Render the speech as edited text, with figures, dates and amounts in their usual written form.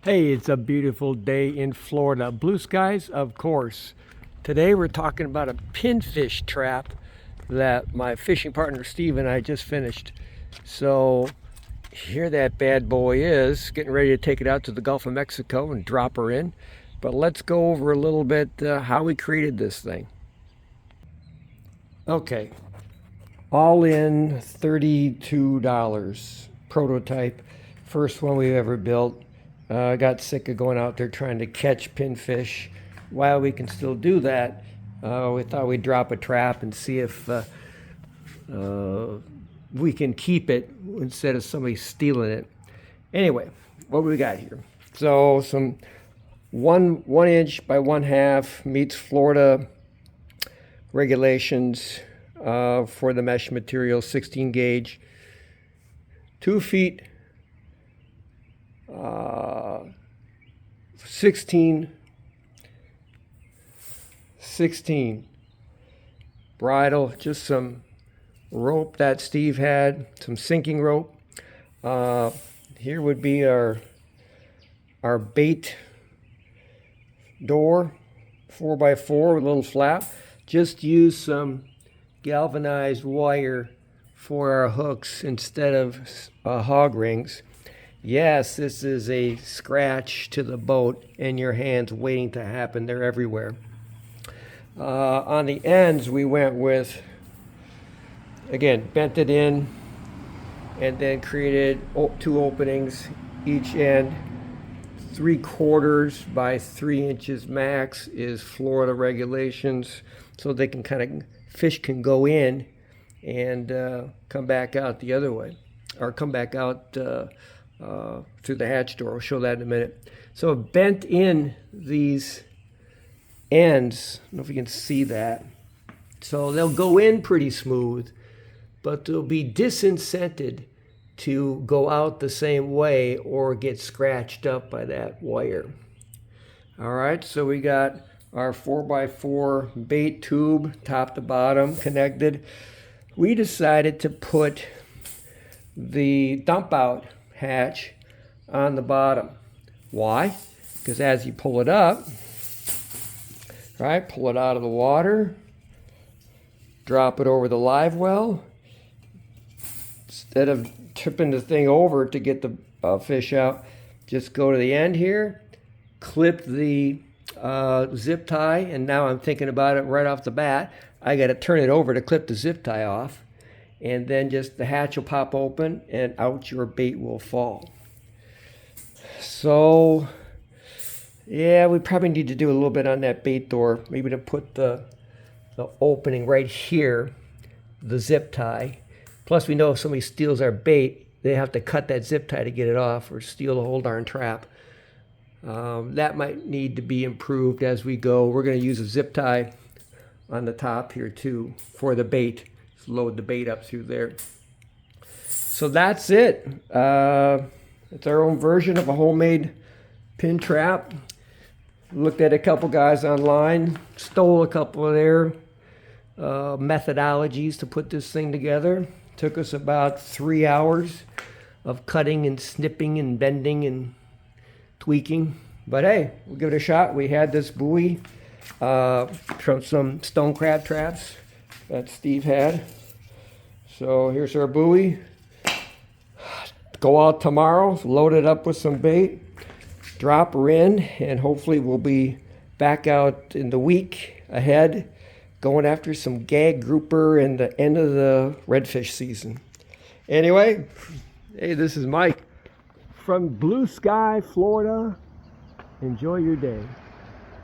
Hey, it's a beautiful day in Florida. Blue skies, of course. Today we're talking about a pinfish trap that my fishing partner Steve and I just finished. So here that bad boy is, getting ready to take it out to the Gulf of Mexico and drop her in. But let's go over a little bit how we created this thing. Okay, all in $32 prototype, first one we ever built. I got sick of going out there trying to catch pinfish. While we can still do that, we thought we'd drop a trap and see if we can keep it instead of somebody stealing it. Anyway, what do we got here? So some 1 inch by 1/2 meets Florida regulations for the mesh material, 16 gauge, 2 feet, 16 bridle, just some rope that Steve had, some sinking rope. Here would be our bait door, 4x4 with a little flap. Just use some galvanized wire for our hooks instead of hog rings. Yes, this is a scratch to the boat and your hands waiting to happen. They're everywhere. On the ends, we went with, again, bent it in and then created 2 openings each end. 3/4 by 3 inches max is Florida regulations, so they can fish can go in and come back out the other way, or come back out through the hatch door. I'll show that in a minute. So bent in these ends, I don't know if you can see that. So they'll go in pretty smooth, but they'll be disincented to go out the same way or get scratched up by that wire. All right, so we got our 4x4 bait tube, top to bottom, connected. We decided to put the dump out hatch on the bottom. Why? Because as you pull it up, right, pull it out of the water, drop it over the live well, instead of tipping the thing over to get the fish out, just go to the end here, clip the zip tie, and now I'm thinking about it right off the bat. I got to turn it over to clip the zip tie off, and then just the hatch will pop open and out your bait will fall. So yeah, we probably need to do a little bit on that bait door, maybe to put the opening right here, the zip tie. Plus we know if somebody steals our bait, they have to cut that zip tie to get it off or steal the whole darn trap. That might need to be improved as we go. We're going to use a zip tie on the top here too for the bait. Just load the bait up through there. So that's it. It's our own version of a homemade pin trap. Looked at a couple guys online, stole a couple of their methodologies to put this thing together. Took us about 3 hours of cutting and snipping and bending and tweaking. But hey, we'll give it a shot. We had this buoy from some stone crab traps that Steve had. So here's our buoy. Go out tomorrow, load it up with some bait, drop her in, and hopefully we'll be back out in the week ahead going after some gag grouper and the end of the redfish season. Anyway, hey, this is Mike from Blue Sky, Florida. Enjoy your day.